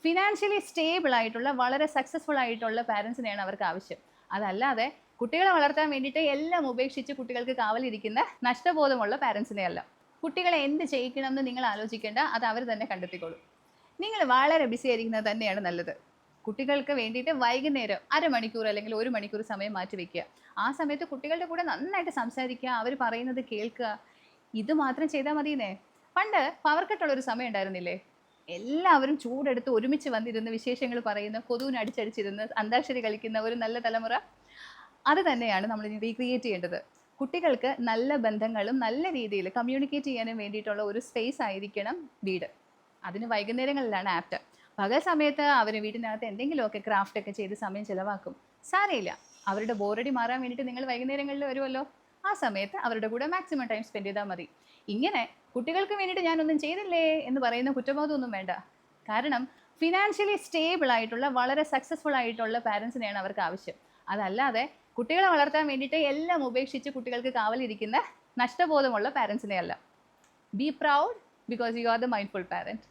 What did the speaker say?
Financially stable ആയിട്ടുള്ള വളരെ successful ആയിട്ടുള്ള പാരൻസിനെയാണ് അവർക്ക് ആവശ്യം. അതല്ലാതെ കുട്ടികളെ വളർത്താൻ വേണ്ടിയിട്ട് എല്ലാം ഉപേക്ഷിച്ച് കുട്ടികൾക്ക് കാവലിരിക്കുന്ന നഷ്ടബോധമുള്ള പാരൻസിനെ അല്ല. കുട്ടികളെ എന്ത് ചെയ്യിക്കണം എന്ന് നിങ്ങൾ ആലോചിക്കേണ്ട, അത് അവർ തന്നെ കണ്ടെത്തിക്കോളും. നിങ്ങൾ വളരെ ബിസി ആയിരിക്കുന്നത് തന്നെയാണ് നല്ലത്. കുട്ടികൾക്ക് വേണ്ടിയിട്ട് വൈകുന്നേരം അരമണിക്കൂർ അല്ലെങ്കിൽ 1 മണിക്കൂർ സമയം മാറ്റി വെക്കുക. ആ സമയത്ത് കുട്ടികളുടെ കൂടെ നന്നായിട്ട് സംസാരിക്കുക, അവർ പറയുന്നത് കേൾക്കുക. ഇത് മാത്രം ചെയ്താൽ മതിയെന്നേ. പണ്ട് പവർ കട്ടുള്ളൊരു സമയം ഉണ്ടായിരുന്നില്ലേ? എല്ലാവരും ചൂടെടുത്ത് ഒരുമിച്ച് വന്നിരുന്ന് വിശേഷങ്ങൾ പറയുന്ന, കൊതുവിന് അടിച്ചടിച്ചിരുന്ന് അന്താക്ഷരി കളിക്കുന്ന ഒരു നല്ല തലമുറ. അത് തന്നെയാണ് നമ്മൾ ഇനി റീക്രിയേറ്റ് ചെയ്യേണ്ടത്. കുട്ടികൾക്ക് നല്ല ബന്ധങ്ങളും നല്ല രീതിയിൽ കമ്മ്യൂണിക്കേറ്റ് ചെയ്യാനും വേണ്ടിയിട്ടുള്ള ഒരു സ്പേസ് ആയിരിക്കണം വീട്. അതിന് വൈകുന്നേരങ്ങളിലാണ് ആപ്റ്റ്. പകൽ സമയത്ത് അവർ വീട്ടിനകത്ത് എന്തെങ്കിലുമൊക്കെ ക്രാഫ്റ്റ് ഒക്കെ ചെയ്ത് സമയം ചിലവാക്കും. സാരമില്ല, അവരുടെ ബോറടി മാറാൻ വേണ്ടിയിട്ട് നിങ്ങൾ വൈകുന്നേരങ്ങളിൽ വരുമല്ലോ. ആ സമയത്ത് അവരുടെ കൂടെ മാക്സിമം ടൈം സ്പെൻഡ് ചെയ്താൽ മതി. ഇങ്ങനെ കുട്ടികൾക്ക് വേണ്ടിയിട്ട് ഞാനൊന്നും ചെയ്തില്ലേ എന്ന് പറയുന്ന കുറ്റബോധമൊന്നും വേണ്ട. കാരണം ഫിനാൻഷ്യലി സ്റ്റേബിൾ ആയിട്ടുള്ള വളരെ സക്സസ്ഫുൾ ആയിട്ടുള്ള പാരൻസിനെയാണ് അവർക്ക് ആവശ്യം. അതല്ലാതെ കുട്ടികളെ വളർത്താൻ വേണ്ടിയിട്ട് എല്ലാം ഉപേക്ഷിച്ച് കുട്ടികൾക്ക് കാവലിരിക്കുന്ന നഷ്ടബോധമുള്ള പാരൻസിനെ അല്ല. Be proud because you are the mindful parent.